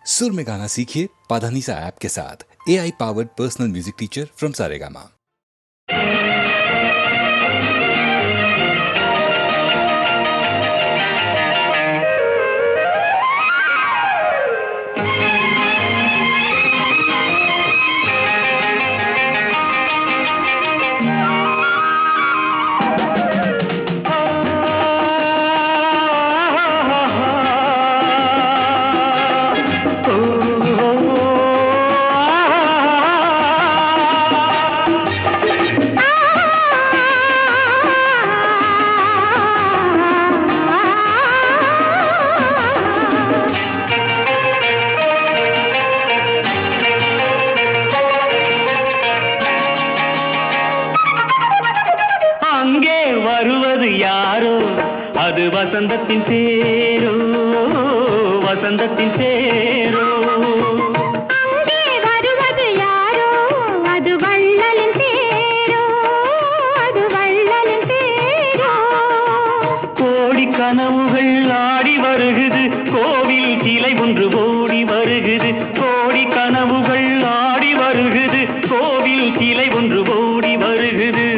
सुर में गाना सीखिए पाधानीसा ऐप के साथ। AI powered personal music teacher from Saregama. அது வசந்தத்தின் தேரோ வசந்தத்தின் தேரோ அங்கே வருவது யாரோ அது வள்ளலின் தேரோ அது வள்ளலின் தேரோ கோடி கனவுகள் ஆடி வருகுது கோவில் கிளை ஒன்று ஓடி வருகுது கோடி கனவுகள் ஆடி வருகுது கோவில் கிளை ஒன்று ஓடி வருகுது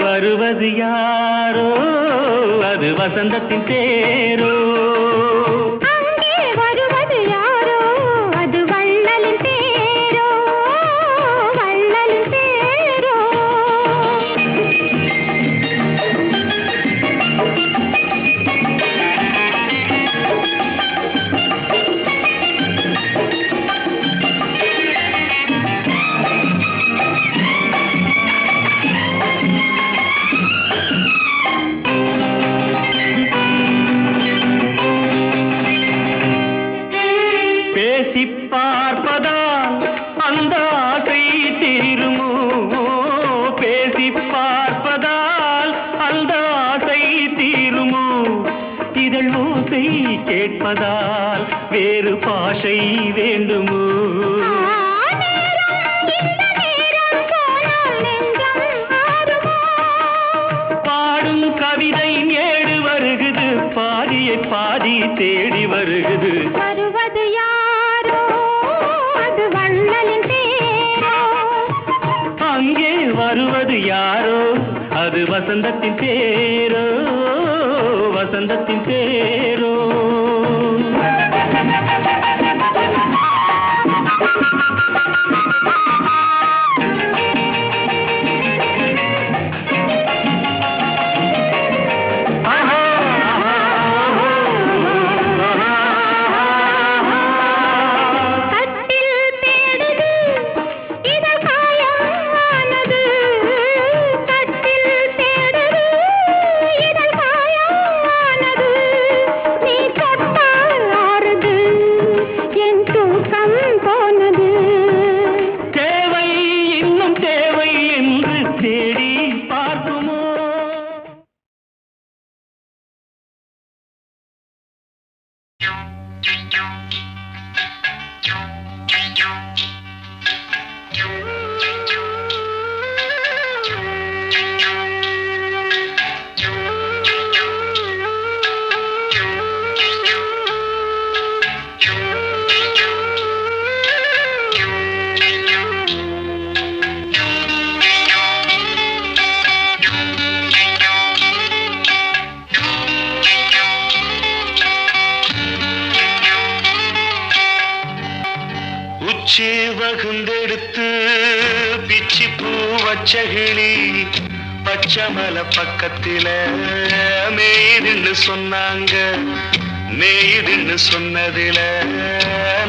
வருவது யாரோ அது வசந்தத்தின் தேரோ அங்கே வருவது யாரோ அது வள்ளலின் தேரோ வள்ளலின் தேரோ பார்ப்பதால் அந்த ஆசை தீருமோ பேசி பார்ப்பதால் அந்த ஆசை தீருமோ இதழ் ஓசை கேட்பதால் வேறு பாஷை வேண்டுமோ பாடும் கவிதை ஏடு வருகுது பாதியை பாதி தேடி வருகுது வருவது யாரோ அது வள்ளலின் தேரோ அங்கே வருவது யாரோ அது வசந்தத்தின் தேரோ வசந்தத்தின் தேரோ வகுந்தெடுத்து பிச்சி பூ வச்சகிளி பச்சமல பக்கத்தில மேயுதுன்னு சொன்னாங்க மேயுதுன்னு சொன்னதில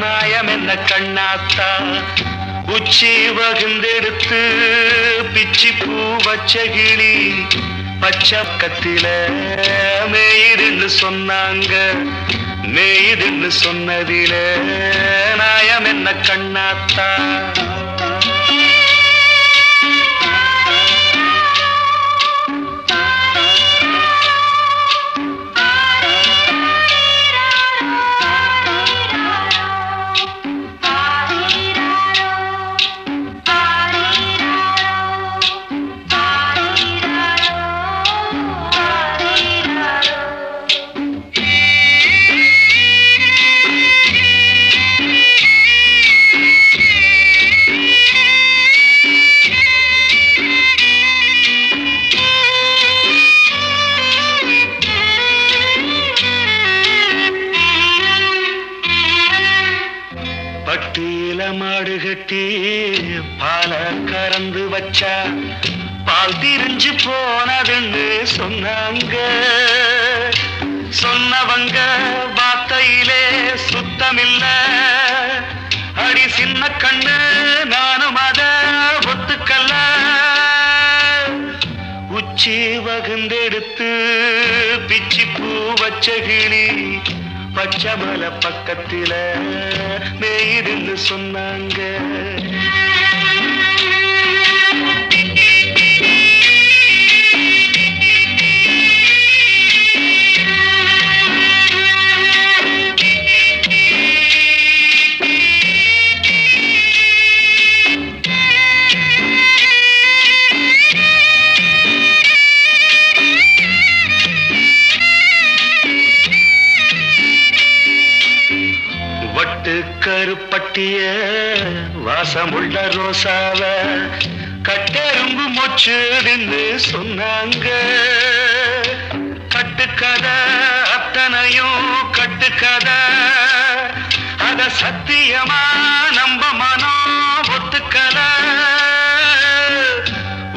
நாயம் என்ன கண்ணாத்தா உச்சி வகுந்தெடுத்து பிச்சி பூ வச்சகிளி பச்சக்கத்தில மேயுதுன்னு சொன்னாங்க மேயுதுன்னு சொன்னதில நாயம் என்ன கண்ணாத்தா கட்டி பால கறந்து வச்சா பால் திரிஞ்சு போனதுன்னு சொன்னாங்க. சொன்னவங்க வார்த்தையிலே சுத்தமில்ல. அடி சின்ன கண்ணு நானும் அத ஒத்துக்கல்ல. உச்சி வகுந்தெடுத்து பிச்சி பூ வச்ச கிளி பச்சை மலை பக்கத்தில மேயிருந்து சொன்னாங்க. கருப்பட்டிய வாசமுள்ள ரோசாவ கட்டெரும்பு மொச்சுதுன்னு சொன்னாங்க. கட்டுக்கதை அத்தனையும் கட்டுக்கதை. அத சத்தியமா நம்ப மனம் ஒத்துக்கல.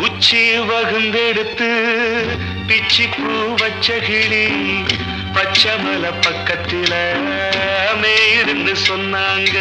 உச்சி வகுந்தெடுத்து பிச்சி பூ வச்ச கிளி பச்சை மலை பக்கத்தில மேயிருந்து சொன்னாங்க.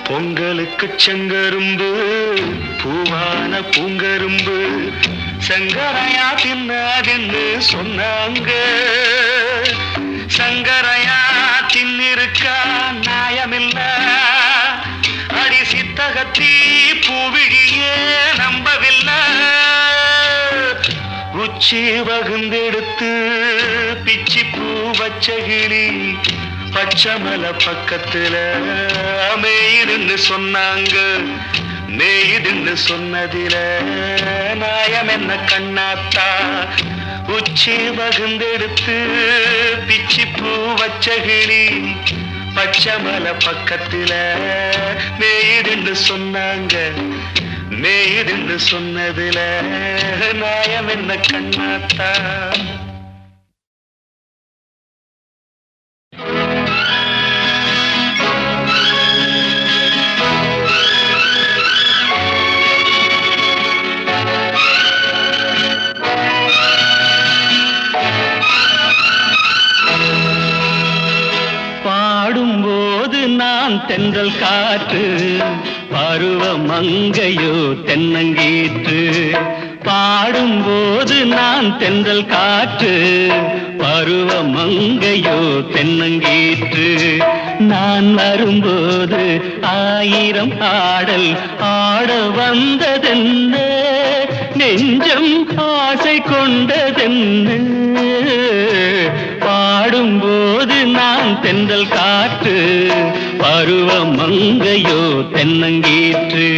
பொங்கலுக்கு செங்கரும்பு பூவான பூங்கரும்பு சங்கரையா தின்னாதின்னு சொன்னாங்க. சங்கரையா தின்னிருக்கா நியாயமில்ல. அடி சித்தகத்தி பூவிழியே நம்பவில்லை. உச்சி வகுந்தெடுத்து பிச்சி பூ வச்ச கிளி பச்சை மலை பக்கத்துல மேயிருந்து சொன்னாங்க. மேயிருந்து சொன்னதில நாயம் என்ன கண்ணாத்தா. உச்சி வகுந்தெடுத்து பிச்சி பூ வச்ச கிளி பச்சை மலை பக்கத்துல மேயிருந்து சொன்னாங்க. மேயிருந்து சொன்னதில நாயம் என்ன கண்ணாத்தா. பாடும்போது நான் தென்றல் காற்று பருவ மங்கையோ தென்னங்கீற்று. பாடும்போது நான் தென்றல் காற்று பருவ மங்கையோ தென்னங்கீற்று. நான் வரும்போது ஆயிரம் ஆடல் ஆட வந்ததென்ன நெஞ்சம் ஆசை கொண்டதென்ன. பாடும்போது நான் தென்றல் காற்று பருவ மங்கையோ தென்னங்கீற்று.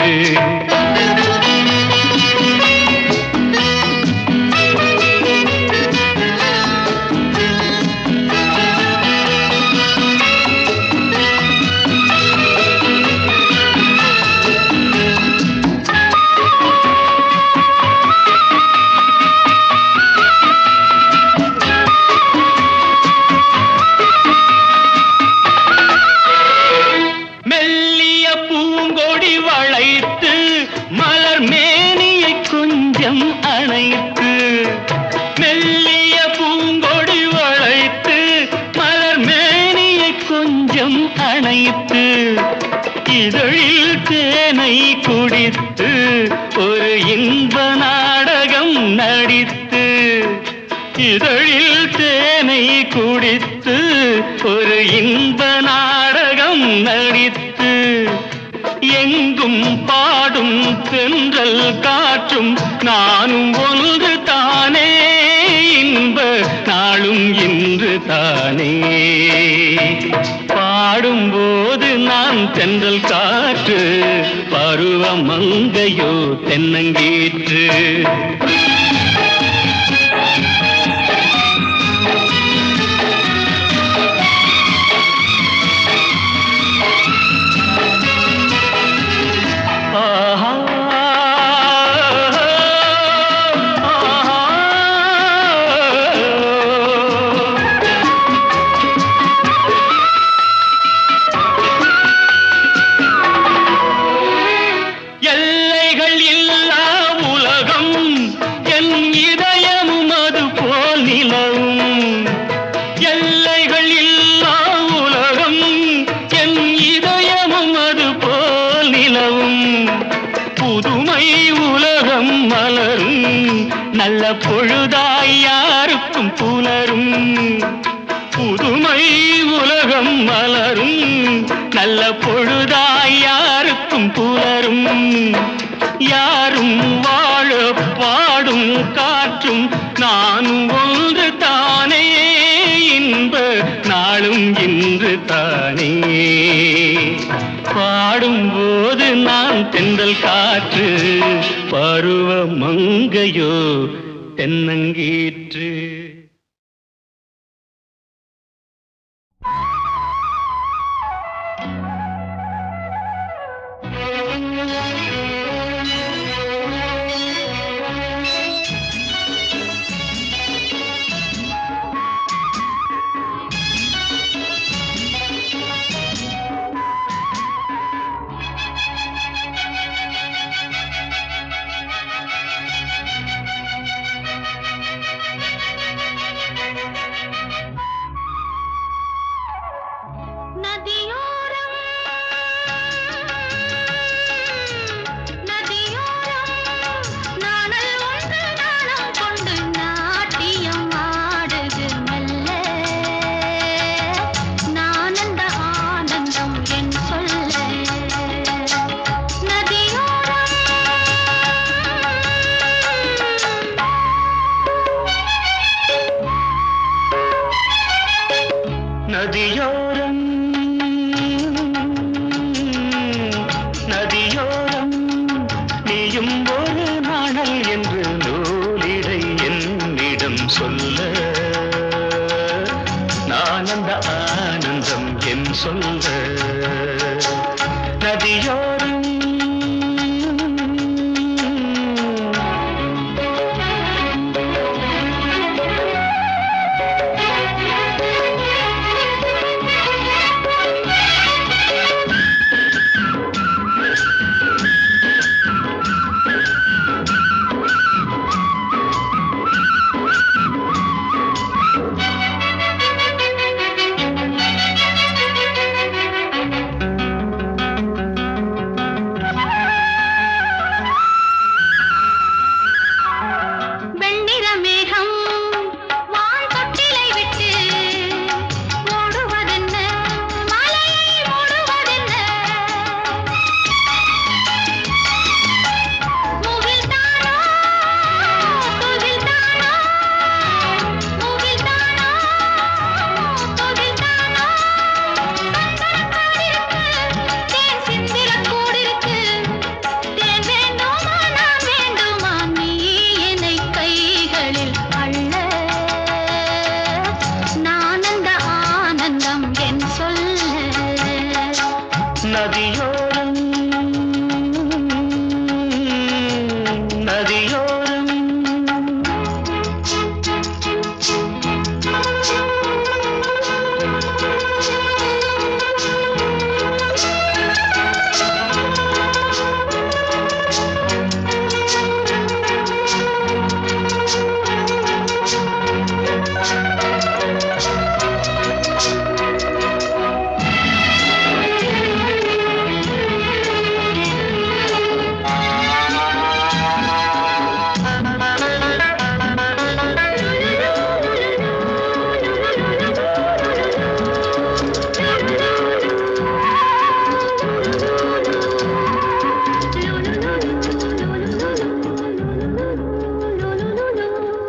அணைத்து இதழில் தேனை குடித்து ஒரு இன்ப நாடகம் நடித்து இதழில் தேனை குடித்து ஒரு இன்ப நாடகம் நடித்து எங்கும் பாடும் தென்றல் காற்றும் நானும் ஒன்று தானே இன்ப நாளும் இன்று தானே பாடும்போது நான் தென்றல் காற்று பருவ மங்கையோ தென்னங்கீற்று நல்ல பொழுதாய் யாருக்கும் புலரும் புதுமை உலகம் மலரும் நல்ல பொழுதாய் யாருக்கும் புலரும் யாரும் வாழ பாடும் காற்றும் நானும் ஒன்று தானே இன்ப நாளும் இன்று தானே பாடும்போது நான் தென்றல் காற்று பருவ மங்கையோ தென்னங்கீற்று நதியோரம் நதியோரம் நீயும் ஒரு நாணல் என்று நூலிடை என்னிடம் சொல்ல நான் அந்த ஆனந்தம் என் சொல்ல நதியோரம் நதியோரம் நதியோரம்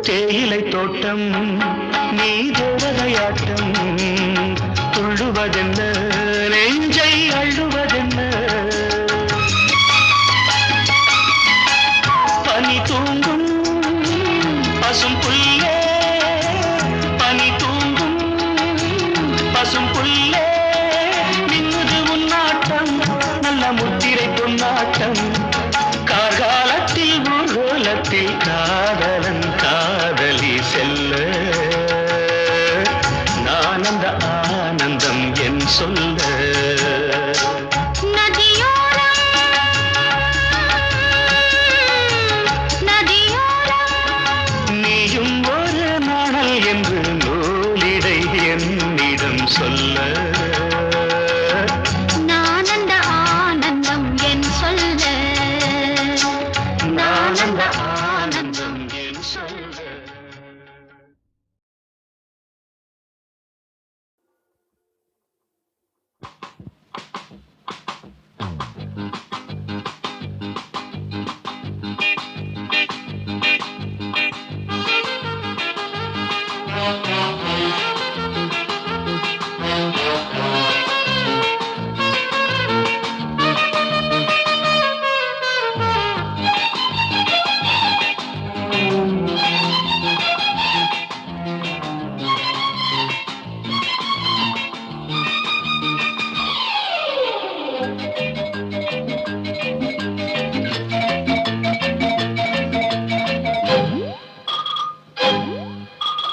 தேயிலை தோட்டம் நீ தேவதையாட்டம் துள்ளுவதென்ன நெஞ்சை அள்ளுவதென்ன பனி தூங்கும் பசும் புல்லே பனி தூங்கும் பசும் புல்லே மின்னுது உன்னாட்டம் நல்ல முத்திரை பொன்னாட்டம் கார்காலத்தில் ஊர்வலத்தில் காதலன் காதலி செல்ல நானந்த ஆனந்தம் என் சொல்ல நீயும் ஒரு நாணல் என்று நூலிடை என்னிடம் சொல்ல நானந்த ஆனந்தம் என் சொல்ல நானந்த ஆனந்தம் என் சொல்ல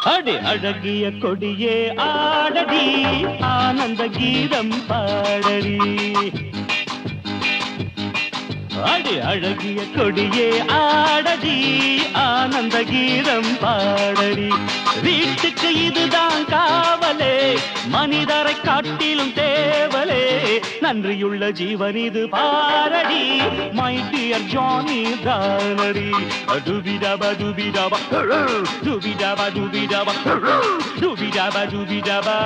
அடி அழகிய கொடியே ஆடடி ஆனந்த கீதம் பாடடி அடி அழகிய கொடியே ஆடடி ஆனந்த கீதம் பாடடி வீட்டுக்கு இதுதான் காவலே மனிதரை காட்டிலும் தேவலே நன்றியுள்ள ஜீவன் இது பாரடி மை டியர் ஜானி தானடி டுபிடபா டுபிடபா டுபிடபா டுபிடபா டுபிடபா டுபிடபா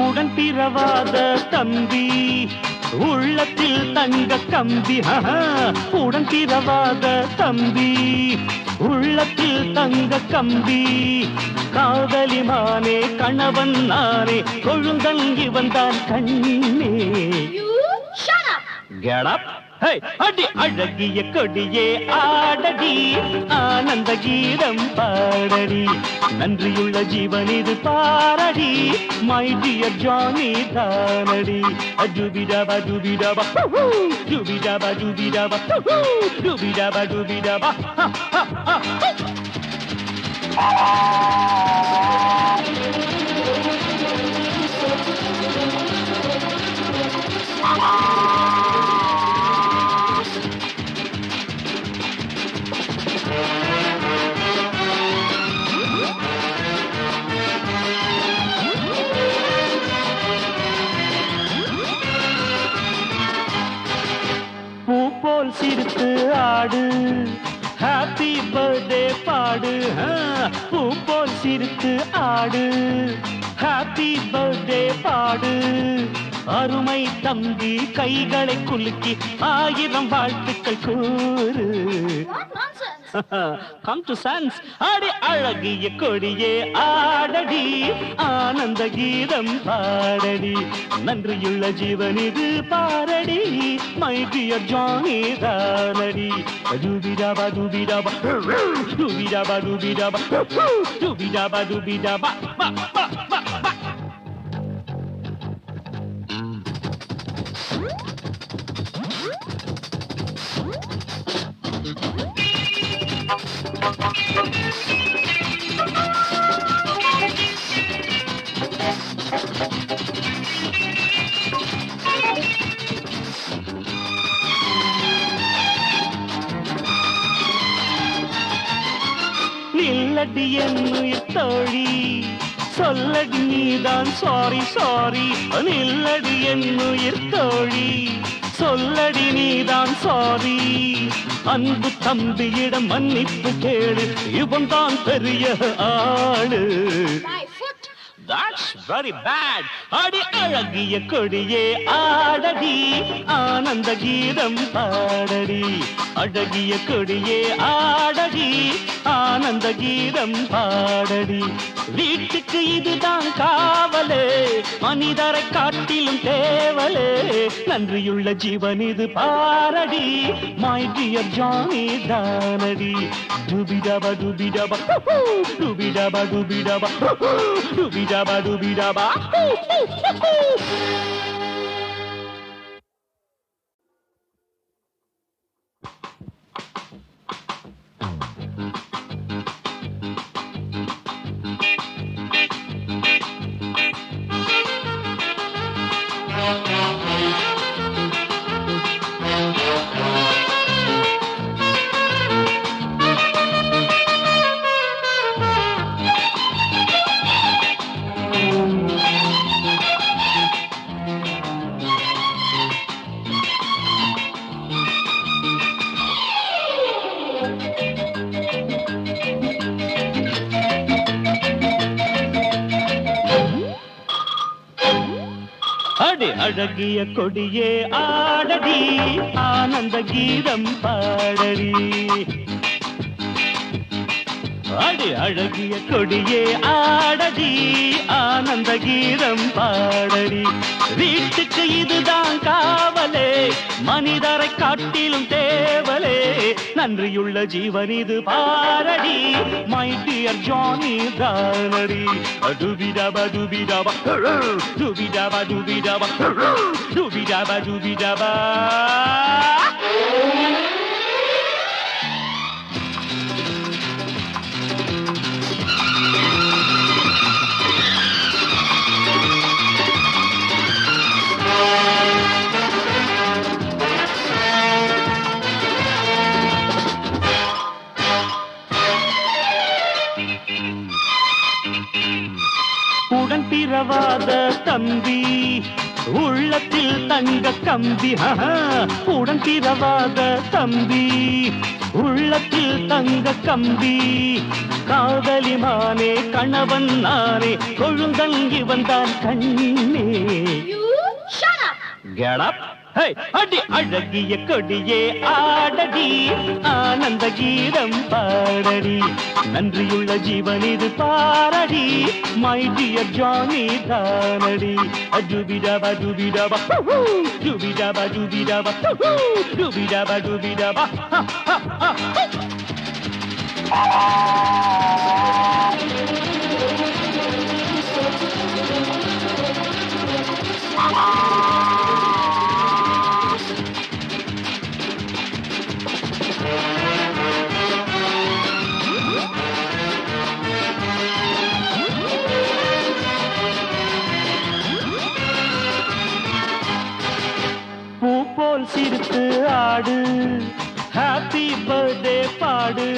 உடன் பிறவாத தம்பி உள்ளத்தில் தங்க கம்பி உடன் பிறவாத தம்பி உள்ளத்தில் தங்க கம்பி காதலிமானே கணவன் நானே கொழுந்தன் இவன் தான் கண்ணே Get up. Hey, அடி அழகிய கொடியே ஆடடி ஆனந்த கீதம் பாடடி நன்றியுள்ள ஜீவன் இது பாரடி மை டியர் ஜானி தானடி டுபிடபா டுபிடபா டுபிடபா டுபிடபா டுபிடபா டுபிடபா பூ போல் சிரித்து ஆடு ஹாப்பி பர்த்டே பாடு பூ போல் சிரித்து ஆடு ஹாப்பி பர்த்டே பாடு அருமை தம்பி கைகளை குலுக்கி 1000 வாழ்த்துக்கள் கூறு Come to sense. ஆடி அழகிய கொடியே ஆடடி ஆனந்த கீதம் பாடடி நன்றியுள்ள ஜீவன் இது பாரடி மை டியர் ஜானி தானடி டுபிடபா டுபிடபா டுபிடபா டுபிடபா டுபிடபா டுபிடபா நில்லடி என்னுயிர் தோழி சொல்லடி நீதான் சாரி சாரி நில்லடி என்னுயிர் தோழி சொல்லடி நீதான் சாரி அன்பு தம்பியிடம் மன்னிப்பு கேளு இவன் தான் பெரிய ஆளு That's very bad. அடி அழகிய கொடியே ஆடடி ஆனந்த கீதம் பாடடி அழகிய கொடியே ஆடடி ஆனந்த கீதம் பாடடி வீட்டுக்கு இதுதான் காவலே மனிதரை காட்டிலும் தேவலே நன்றியுள்ள ஜீவன் இது பாரடி my dear Johnny தானடி டுபிடபா டுபிடபா டுபிடபா டுபிடபா டுபிடபா டுபிடபா அடி அழகிய கொடியே ஆடடி ஆனந்த கீதம் பாடடி அடி அழகிய கொடியே ஆடடி ஆனந்த கீதம் பாடடி வீட்டுக்கு இதுதான் காவலே மனிதரை காட்டிலும் தேவலே நன்றியுள்ள ஜீவன் இது பாரடி my dear Johnny தானடி டுபிடபா டுபிடபா டுபிடபா டுபிடபா டுபிடபா டுபிடபா உடன் பிறவாத தம்பி உள்ளத்தில் தங்க கம்பி உடன் பிறவாத தம்பி உள்ளத்தில் தங்க கம்பி காதலிமானே கணவன் நானே கொழுந்தங்கி வந்தான் கண்ணே Get up! Hey, அடி அழகிய கொடியே ஆடடி ஆனந்த கீதம் பாடடி நன்றியுள்ள ஜீவன் இது பாரடி my dear Johnny தானடி டுபிடபா டுபிடபா டுபிடபா டுபிடபா டுபிடபா டுபிடபா பூ போல் சிரித்து ஆடு ஹாப்பி பர்த்டே பாடு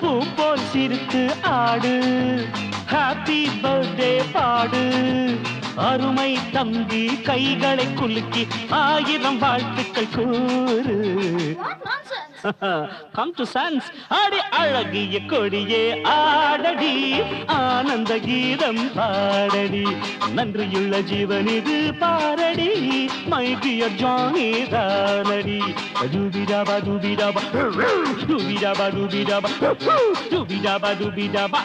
பூ போல் சிரித்து ஆடு ஹாப்பி பர்த்டே பாடு அருமை தம்பி கைகளை குலுக்கி 1000 வாழ்த்துக்கள் கூறு come to sense அடி அழகிய கொடியே ஆடடி ஆனந்த கீதம் பாடடி நன்றியுள்ள ஜீவன் இது பாரடி my dear Johnny தானடி டுபிடபா டுபிடபா டுபிடபா டுபிடபா டுபிடபா டுபிடபா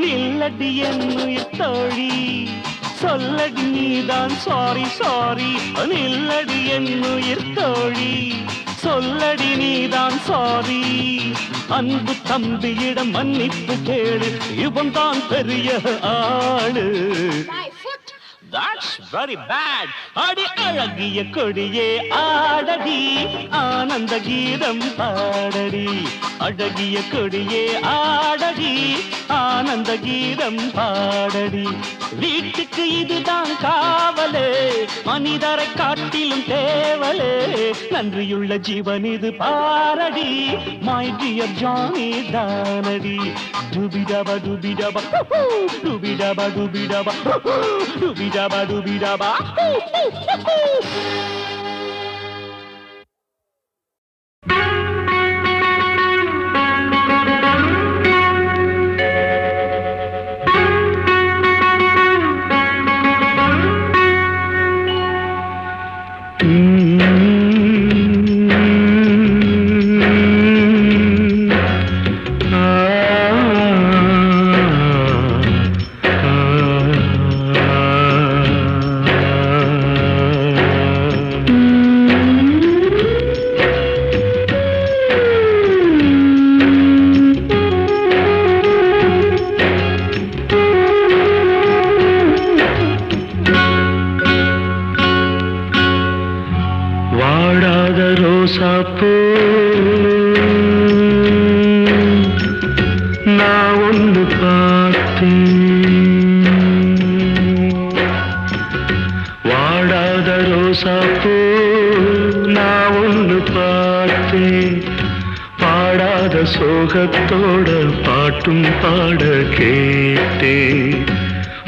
நில்லடி என்னுயிர் தோழி சொல்லடி நீதான் சாரி சாரி நில்லடி என்னுயிர் தோழி சொல்லடி நீதான் சாரி அன்பு தம்பியிடம் மன்னிப்பு கேளு இவன் தான் பெரிய ஆளு That's very bad. அடி அழகிய கொடியே ஆடடி ஆனந்த கீதம் பாடடி அழகிய கொடியே ஆடடி ஆனந்த கீதம் பாடடி வீட்டுக்கு இதுதான் காவலே மனிதரை காட்டிலும் தேவலே நன்றியுள்ள ஜீவன் இது பாரடி my dear Johnny தானடி டுபிடபா டுபிடபா டுபிடபா டுபிடபா டுபிடபா டுபிடபா சோகத்தோட பாட்டும் பாட கேட்டே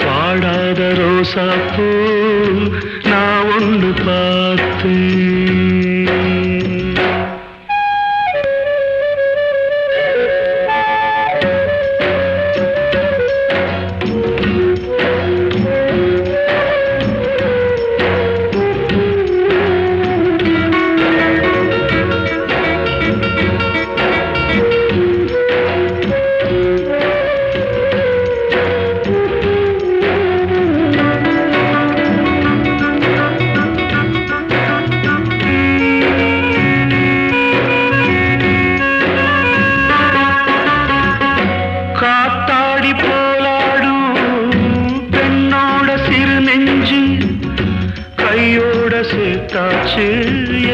பாடாத ரோசாப்பூ நான் ஒன்று பார்த்தேன்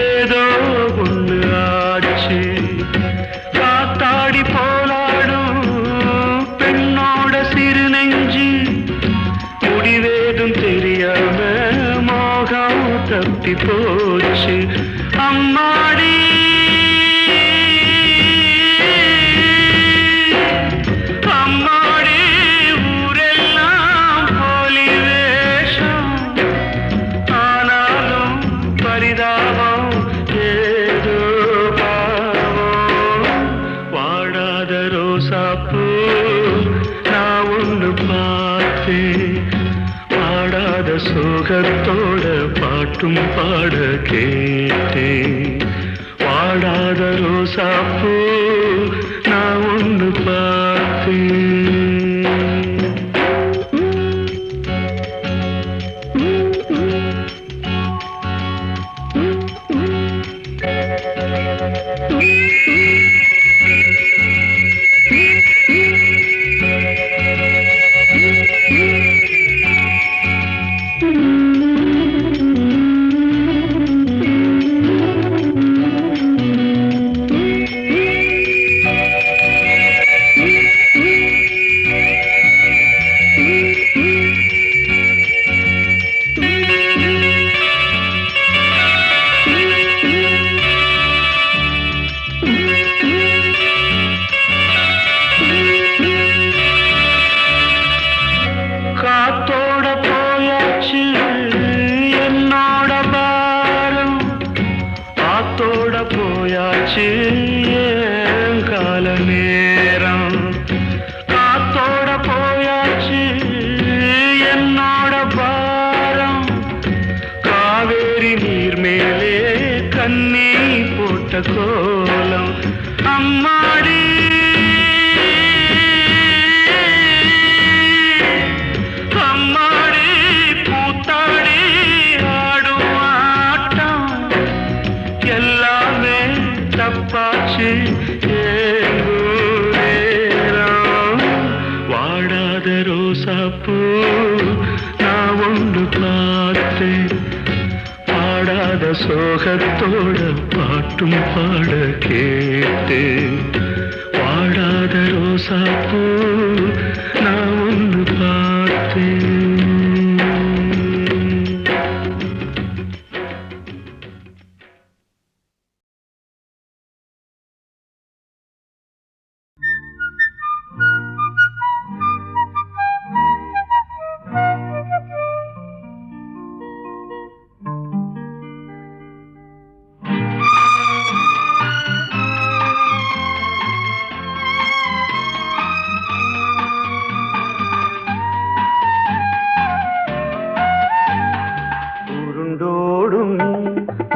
ஏதோ ஒன்று ஆச்சு காத்தாடி போலாடும் பெண்ணோட சிறு நெஞ்சு முடிவேதும் தெரியாம மோகம் தப்பி போச்சு அம்மாடி சோகத்தோட பாட்டும் பாட கேட்டே வாடாத ரோசாப்பூ நான் ஒன்று பார்த்தேன் போயாச்சு கால நேரம் காத்தோட போயாச்சு என்னோட பாரம் காவேரி நீர் மேலே கண்ணி போட்ட கோலம் அம்மாடி அம்மாடி பூத்தாடி ஆடும் ஆட்டம் எல்லாமே தப்பாச்சு வாடாத ரோசாப்பூ நான் ஒன்று தீராத சோகத்தோட பாட்டும் பாட கேட்டேன். வாடாத ரோசாப்பூ நான் ஒன்று பார்த்தேன்.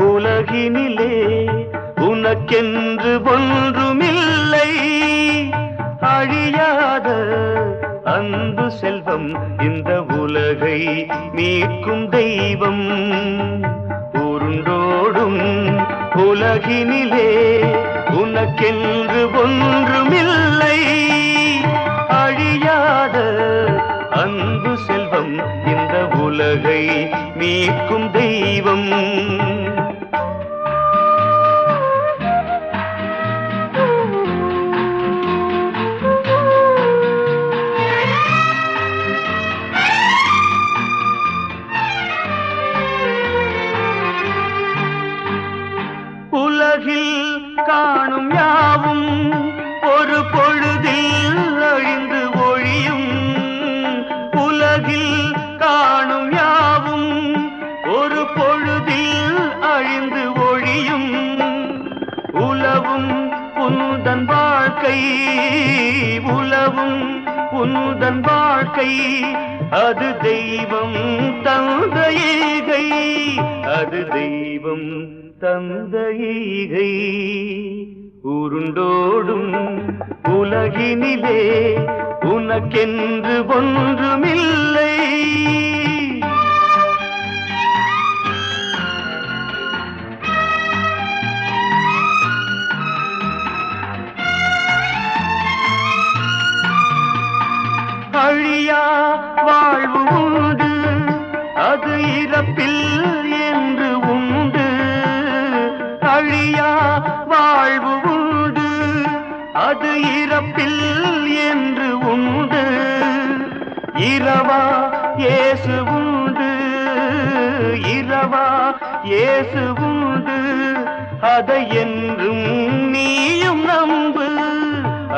உலகினிலே உனக்கென்று ஒன்றுமில்லை. அழியாத அன்பு செல்வம் இந்த உலகை மீட்கும் தெய்வம். உருண்டோடும் உலகினிலே உனக்கென்று ஒன்றுமில்லை. அழியாத அன்பு செல்வம் இந்த உலகை மீட்கும் தெய்வம். உலகில் காணும் யாவும் ஒரு பொழுதில் அழிந்து ஒழியும். உலகில் காணும் யாவும் ஒரு பொழுதில் அழிந்து ஒழியும். உலவும் உன்னுடன் வாழ்க்கை, உலவும் உன்னுடன் வாழ்க்கை, அது தெய்வம் தந்த ஈகை, அது தெய்வம் தந்த ஈகை. உருண்டோடும் உலகினிலே உனக்கென்று ஒன்றுமில்லை. அழியா வாழ்வு உண்டு, அது இறப்பில் என்று உண்டு. அழியா வாழ்வு உண்டு, அது இறப்பில் என்று உண்டு. இரவா இயேசு உண்டு, இரவா இயேசு உண்டு. அதை என்றும் நீயும் நம்பு,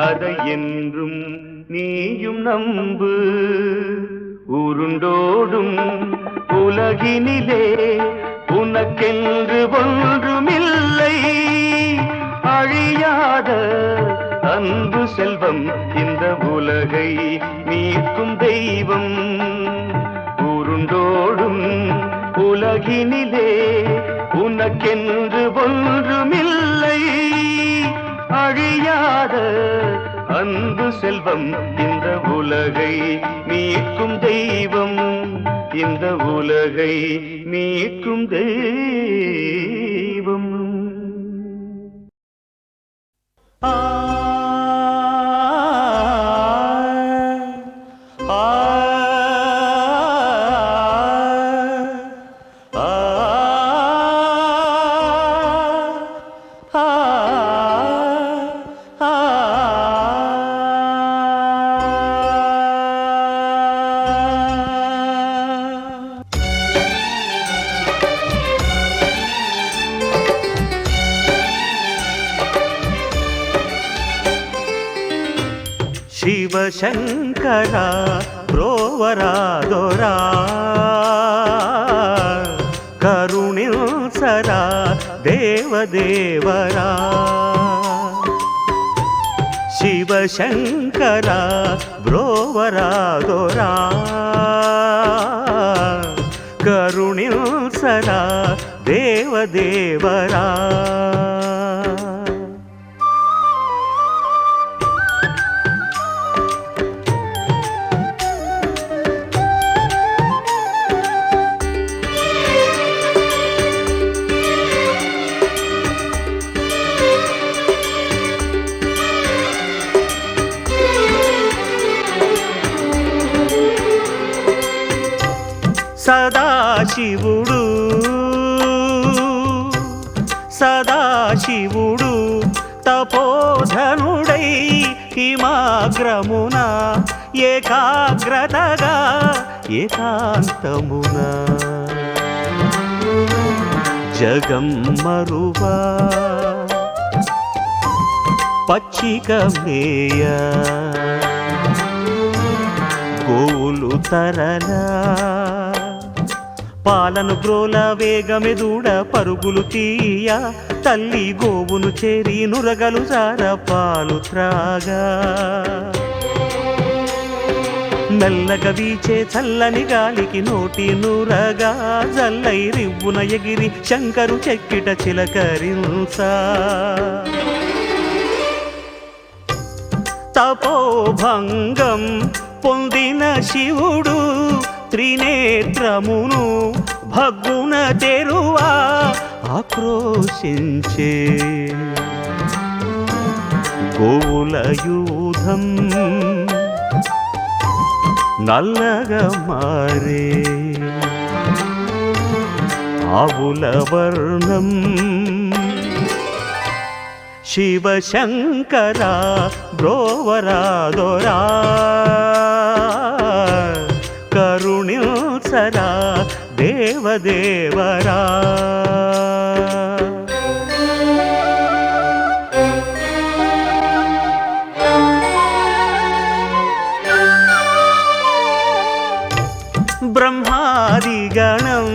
அதை என்றும் நீயும் நம்பு. உருண்டோடும் உலகினிலே உனக்கென்று ஒன்றுமில்லை. அழியாத அன்பு செல்வம் இந்த உலகை மீட்கும் தெய்வம். உருண்டோடும் உலகினிலே உனக்கென்று ஒன்றுமில்லை. அழியாத அன்பு செல்வம் இந்த உலகை மீட்கும் தெய்வம். இந்த உலகை மீட்கும் தெய்வம். ஆ ஆ ಶಿವಶಂಕರ ಬ್ರೋವರಾದೊರ ಕರುಣಿಲ್ಸರ ದೇವದೇವರ ಶಿವಶಂಕರ ಬ್ರೋವರಾದೊರ ಕರುಣಿಲ್ಸರ ದೇವದೇವರ సదాశివుడు సదాశివుడు తపోధనుడై హిమాగ్రమున ఏకాగ్రతగా ఏకాంతమున జగమ్మరువా పచ్చిక మేయ గోవులు తరలా పాలను గ్రోల వేగమెదూడ పరుగులు తీయ తల్లి గోవును చేరి నురగలు జార పాలు త్రాగా మెల్లగా వీచే చల్లని గాలికి నోటి నూరగా జల్లై రివ్వున ఎగిరి శంకరు చెక్కిట చిలకరించా తపోభంగం పొందిన శివుడు త్రినేత్రమును భగ్గున తెరువా ఆక్రోశించే గోవుల యూధం నల్లగా మారే ఆవుల వర్ణం శివశంకర బ్రోవరాదొరా కరుణించరా దేవదేవరా బ్రహ్మాదిగణం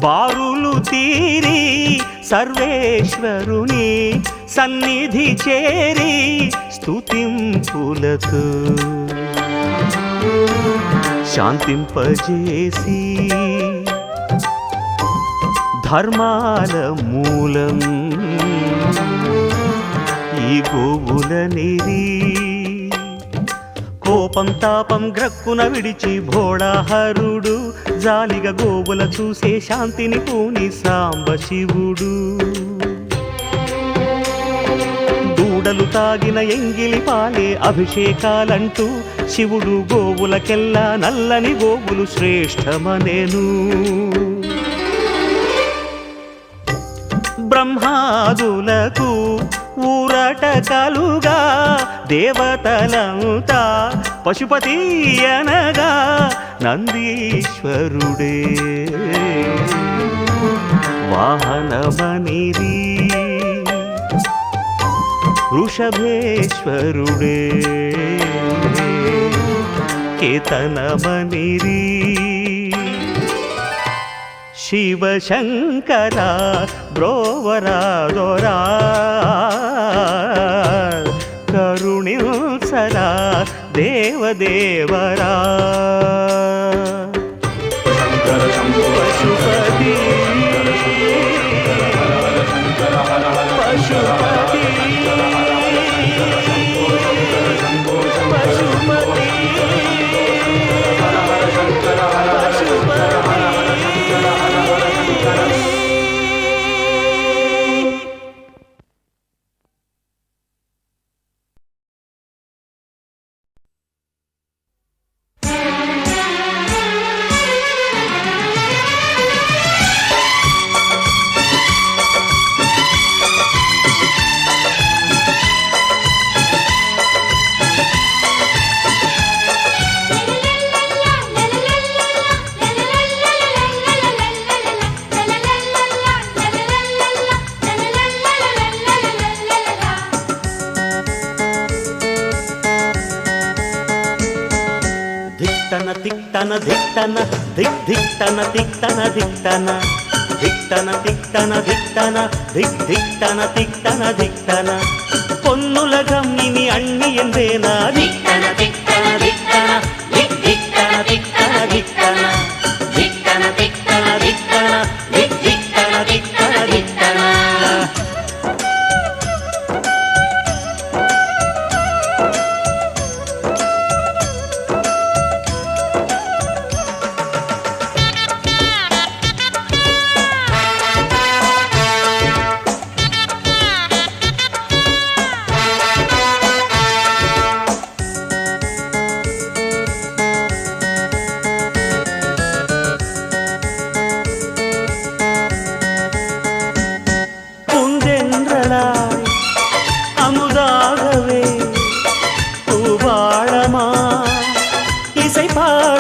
బారులు తీరి సర్వేశ్వరుని సన్నిధి చేరి స్తుతింపులతో శాంతింపజేసి ధర్మాల మూలం ఈ గోవుల నిరి కోపం తాపం గ్రక్కున విడిచి భోళాహరుడు జాలిగా గోవుల చూసే శాంతిని పూని సాంబశివుడు దూడలు తాగిన ఎంగిలి పాలే అభిషేకాలంటూ శివుడు గోవులకెల్లా నల్లని గోవులు శ్రేష్టమనేను బ్రహ్మాదులకు ఊరట కలుగా దేవతలంతా పశుపతి అనగా నందీశ్వరుడే వాహనమనిరి వృషభేశ్వరుడే కేతనమనిరి శివశంకర బ్రోవరాదొరా కరుణించరా దేవదేవరా పశుపతి పశుపతి ధిక్తన ధిక్తన ధిక్ ధిక్తన తిక్తన ధిక్తన ధిక్తన తిక్తన ధిక్తన ధిక్ ధిక్తన తిక్తన ధిక్తన పొన్నుల గమ్మిని అన్ని ఎందేనా ధిక్తన తిక్తన ధిక్తన ధిక్ ధిక్తన తిక్తన ధిక్తన ధిక్తన తిక్తన ధిక్తన ధిక్ ధిక్తన తిక్తన ధిక్తన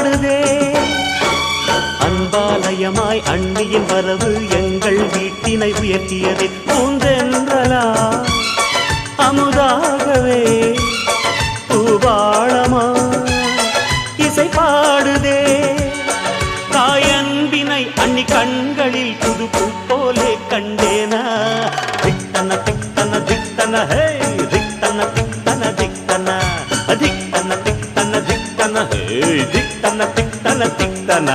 பாடுதே அன்பாலயமாய் அண்ணியின் வரவு எங்கள் வீட்டினை உயர்த்தியதே பூந்தென்றலா அமுதாகவே பூவாளமா இசை பாடுதே தாயன்பினை அன்னி கண்களில் புது பூ போலே கண்டேனா திக்தன திக்தன திக்தன ஹே திக்தன திக்தன திக்தன திக்தன திக்தன திக்தன ஹே திக்தன திக்தன திக்தன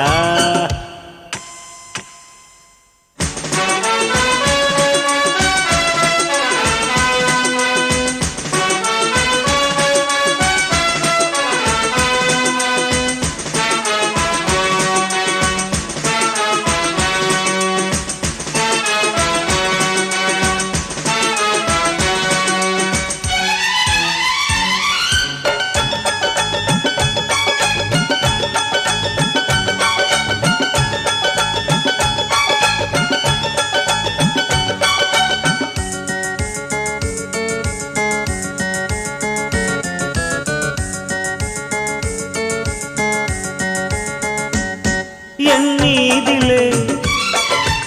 என் நீதிலே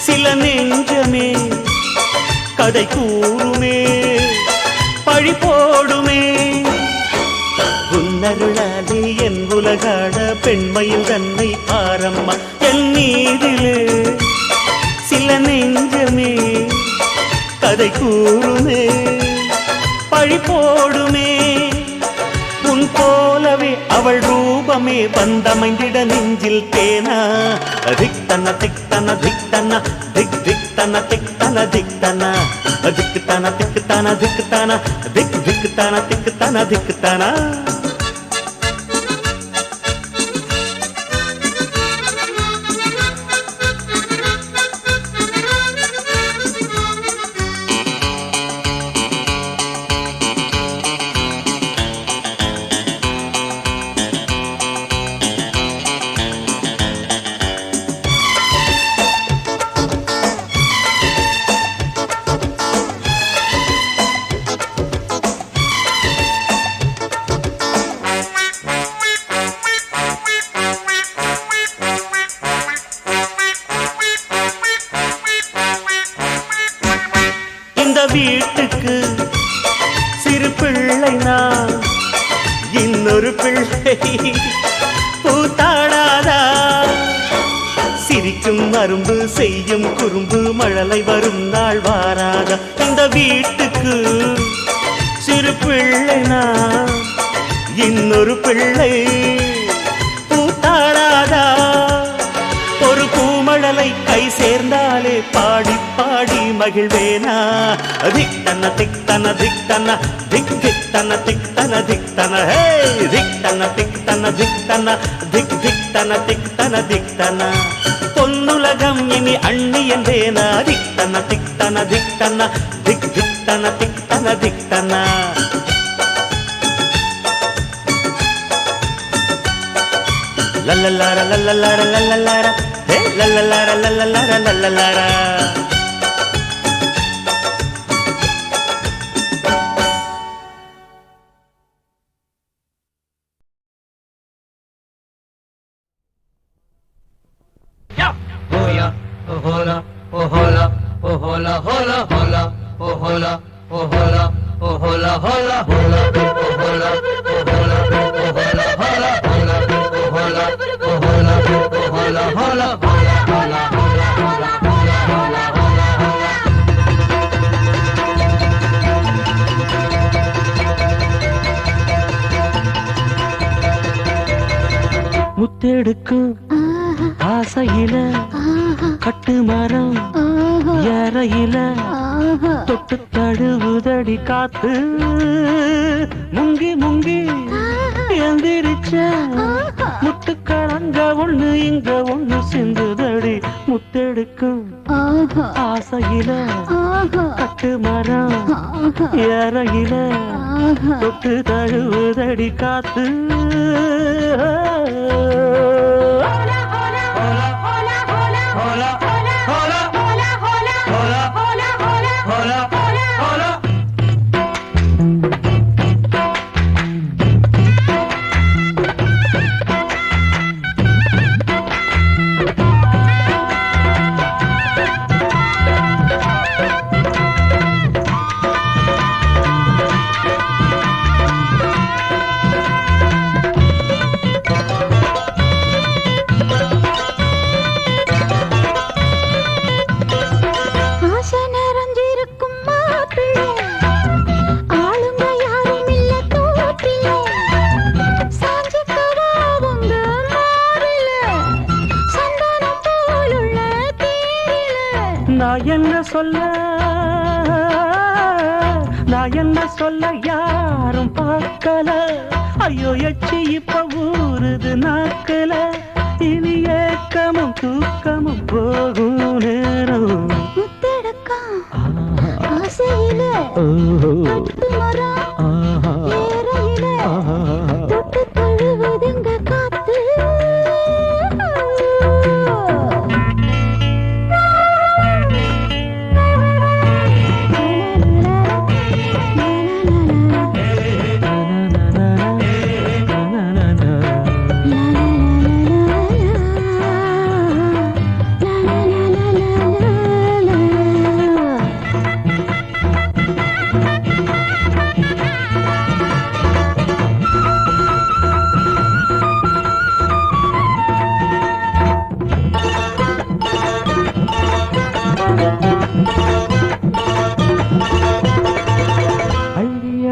சில நெஞ்சமே கதை கூறுமே பழி போடுமே உன்னருளாலே என் உலகாட பெண்மையில் தன்னை பாரம்மா என் நீதிலே சில நெஞ்சமே கதை கூறுமே பழி போடுமே உன் போலவே அவள் ரூபமே வந்தமைந்திட நெஞ்சில் தேனா திக்தன திக்தன திக்தன திக் திக்தன திக்தன திக்தன திக்தன திக்தன திக்தன திக் திக்தன திக்தன திக்தன வீட்டுக்கு சிறு பிள்ளை நான் இன்னொரு பிள்ளை பூத்தாடாதா சிரிக்கும் அரும்பு செய்யும் குறும்பு மழலை வரும் நாள் வாராதா இந்த வீட்டுக்கு சிறு பிள்ளை நான் இன்னொரு பிள்ளை பூத்தாடாதா ஒரு பூமழலை கை சேர்ந்தாலே பாடி பாடி மகிழ்வேனா திக்தன திக்தன திக்தன திக் திக்தன திக்தன திக்தன ஹே திக்தன திக்தன திக்தன திக் திக்தன திக்தன திக்தன பொன்னுலகம் இனி அண்ணி என்றேனா திக்தன திக்தன திக்தன திக் திக்தன திக்தன திக்தன லல்லலார லல்லலார லல்லலார ஹே லல்லலார லல்லலார லல்லலார hola, oh hola, oh hola, hola, hola, oh hola, oh hola, oh hola, hola, hola, oh hola, oh hola, oh hola, hola, hola, oh hola, oh hola, oh hola, hola, hola, முத்தெடுக்கும் ஆசையில கட்டு மரம் ஏறையில தொட்டு தழுவுதடி காத்து முங்கி முங்கி எந்திரிச்ச முட்டுக்கலங்க ஒண்ணு இங்க ஒண்ணு சிந்துதடி முத்தெடுக்கும் ஆசையில கட்டு மரம் ஏறையில தொட்டு தழுவுதடி காத்து நான் என்ன சொல்ல யாரும் பார்க்கல ஐயோ எச்சி இப்ப ஊறுது நாக்கல இனி ஏக்கமும் தூக்கமும் போகும் நேரம் முத்தெடுக்கா ஆசையில தொட்டு மரம் ஏறையில தொட்டு தழுவுதுங்க காத்து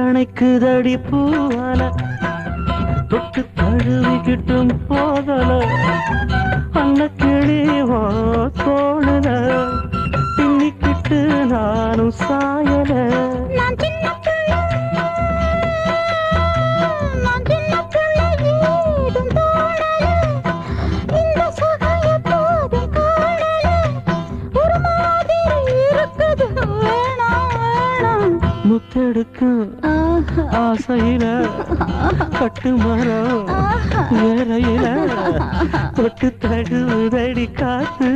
அணைக்குதடி பூவால தொட்டு தழுவிக்கிட்டும் போதல அன்ன கிளிவோ தோணுல பின்னிக்கிட்டு நானும் சாயல முத்தெடுக்கும் ஆசையில கட்டு மரம் வேறையில தொட்டு தழுதடி காத்து